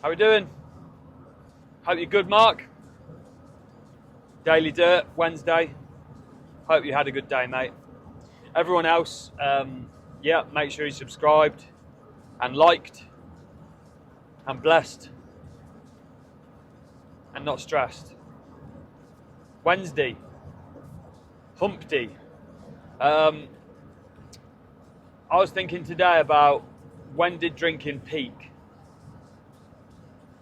How we doing? Hope you're good, Mark. Daily Dirt, Wednesday. Hope you had a good day, mate. Everyone else, make sure you subscribed and liked and blessed and not stressed. Wednesday, hump day. I was thinking today about when did drinking peak?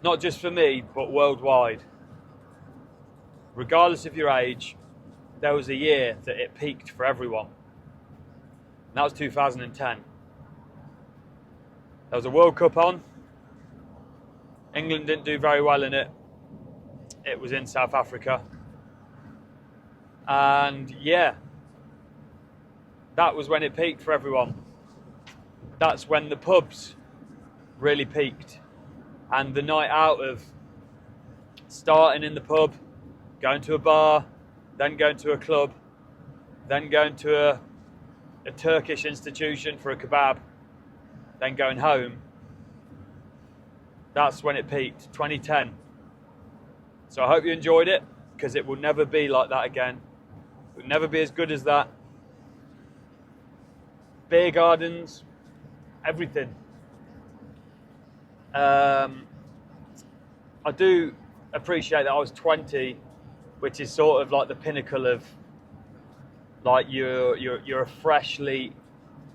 Not just for me, but worldwide. Regardless of your age, there was a year that it peaked for everyone. And that was 2010. There was a World Cup on. England didn't do very well in it. It was in South Africa. And yeah, that was when it peaked for everyone. That's when the pubs really peaked. And the night out of starting in the pub, going to a bar, then going to a club, then going to a Turkish institution for a kebab, then going home. That's when it peaked, 2010. So I hope you enjoyed it, because it will never be like that again. It will never be as good as that. Beer gardens, everything. I do appreciate that I was 20, which is sort of like the pinnacle of like you're a freshly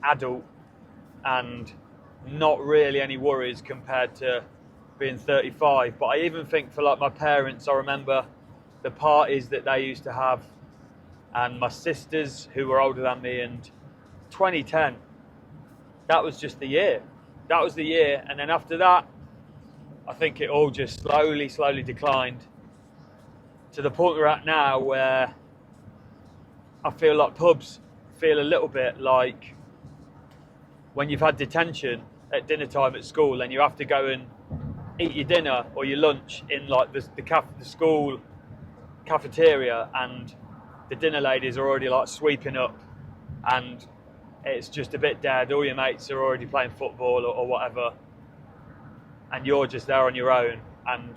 adult and not really any worries compared to being 35. But I even think for like my parents, I remember the parties that they used to have, and my sisters who were older than me, and 2010, that was just the year. That was the year. And then after that, I think it all just slowly declined to the point we're at now, where I feel like pubs feel a little bit like when you've had detention at dinner time at school and you have to go and eat your dinner or your lunch in like the school cafeteria, and the dinner ladies are already like sweeping up and it's just a bit dead. All your mates are already playing football or whatever, and you're just there on your own. And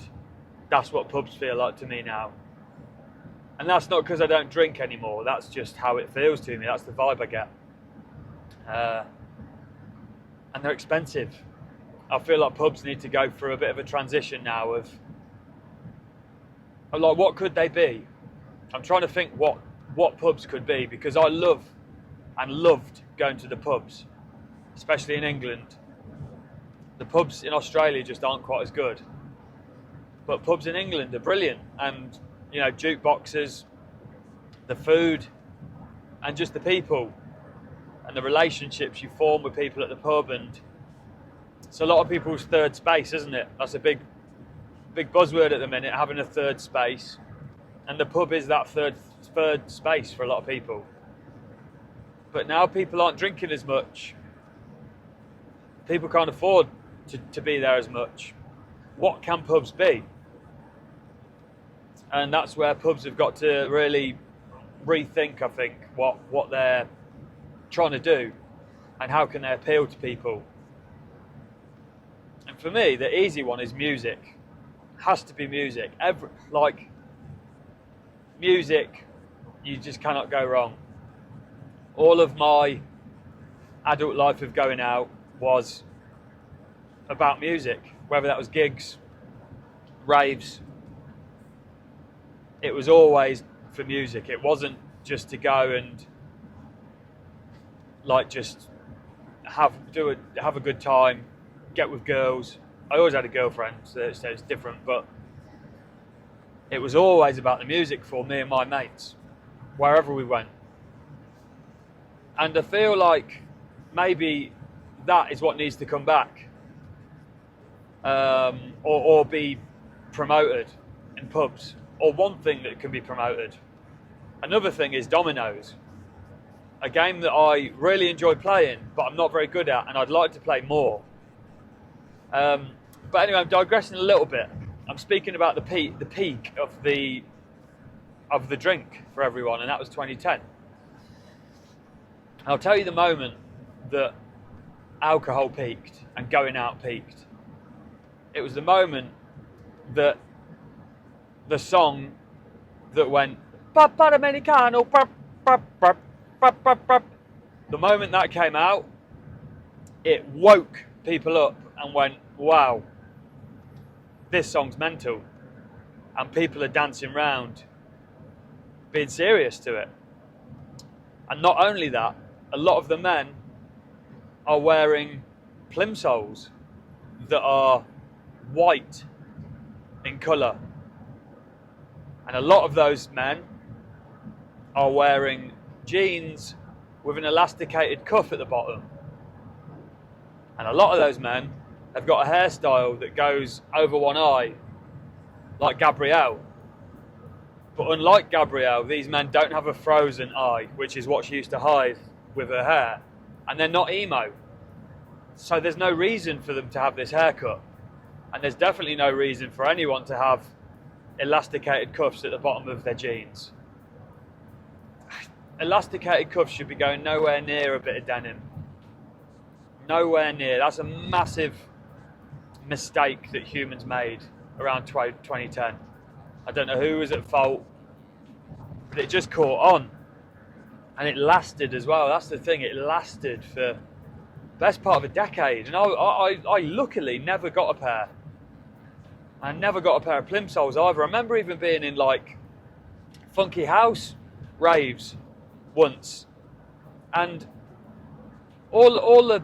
that's what pubs feel like to me now. And that's not because I don't drink anymore. That's just how it feels to me. That's the vibe I get. And they're expensive. I feel like pubs need to go through a bit of a transition now of like, what could they be? I'm trying to think what pubs could be, because I love and loved going to the pubs, especially in England. The pubs in Australia just aren't quite as good, but pubs in England are brilliant. And you know, jukeboxes, the food, and just the people and the relationships you form with people at the pub. And it's a lot of people's third space, isn't it? That's a big buzzword at the minute, having a third space, and the pub is that third space for a lot of people. But now people aren't drinking as much. People can't afford to be there as much. What can pubs be? And that's where pubs have got to really rethink, I think, what they're trying to do and how can they appeal to people. And for me, the easy one is music. It has to be music. Music, you just cannot go wrong. All of my adult life of going out was about music, whether that was gigs, raves. It was always for music. It wasn't just to go and like just have a good time, get with girls. I always had a girlfriend, so it's different, but it was always about the music for me and my mates, wherever we went. And I feel like maybe that is what needs to come back, or be promoted in pubs, or one thing that can be promoted. Another thing is dominoes, a game that I really enjoy playing, but I'm not very good at, and I'd like to play more. But anyway, I'm digressing a little bit. I'm speaking about the peak of the drink for everyone, and that was 2010. I'll tell you the moment that alcohol peaked and going out peaked. It was the moment that the song that went Papa Americano, pop, pop, pop, pop, pop, pop. The moment that came out, it woke people up and went, wow, this song's mental. And people are dancing round, being serious to it. And not only that, a lot of the men are wearing plimsolls that are white in colour. And a lot of those men are wearing jeans with an elasticated cuff at the bottom. And a lot of those men have got a hairstyle that goes over one eye, like Gabrielle. But unlike Gabrielle, these men don't have a frozen eye, which is what she used to hide with her hair. And they're not emo. So there's no reason for them to have this haircut. And there's definitely no reason for anyone to have elasticated cuffs at the bottom of their jeans. Elasticated cuffs should be going nowhere near a bit of denim. Nowhere near. That's a massive mistake that humans made around 2010. I don't know who was at fault, but it just caught on. And it lasted as well. That's the thing, it lasted for the best part of a decade. And I luckily never got a pair. I never got a pair of plimsolls either. I remember even being in like funky house raves once, and all the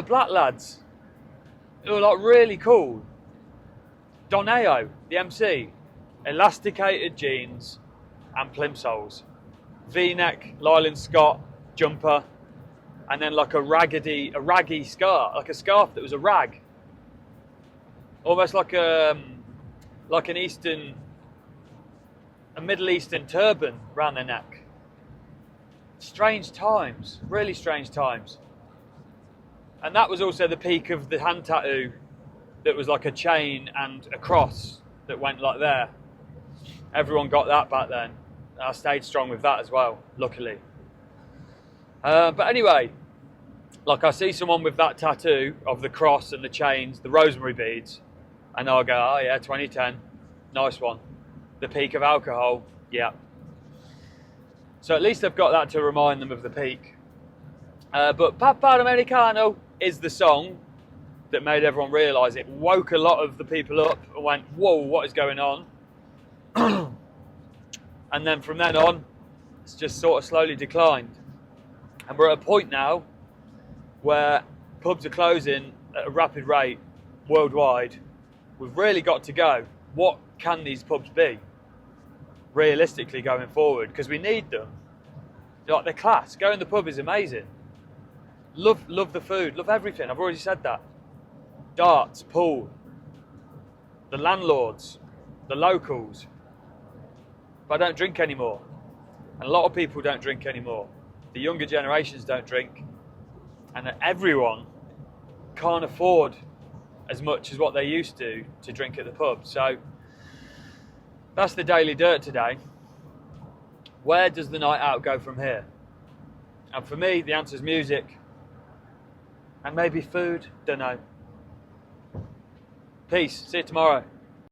black lads who were like really cool, Doneo, the MC, elasticated jeans and plimsolls, V-neck Leyland Scott jumper, and then like a raggy scarf, like a scarf that was a rag, almost like a Middle Eastern turban around their neck. Strange times, really strange times. And that was also the peak of the hand tattoo that was like a chain and a cross that went like there. Everyone got that back then. I stayed strong with that as well, luckily. But anyway, like I see someone with that tattoo of the cross and the chains, the rosemary beads, and I'll go, oh yeah, 2010, nice one. The peak of alcohol, yeah. So at least they've got that to remind them of the peak. But Papa Americano is the song that made everyone realise it, woke a lot of the people up and went, whoa, what is going on? And then from then on, it's just sort of slowly declined. And we're at a point now where pubs are closing at a rapid rate worldwide. We've really got to go. What can these pubs be realistically going forward? Because we need them. Like, they're class. Going to the pub is amazing. Love the food, love everything. I've already said that. Darts, pool, the landlords, the locals. But I don't drink anymore. And a lot of people don't drink anymore. The younger generations don't drink. And everyone can't afford as much as what they used to drink at the pub. So that's the Daily Dirt today. Where does the night out go from here? And for me, the answer is music. And maybe food, don't know. Peace, see you tomorrow.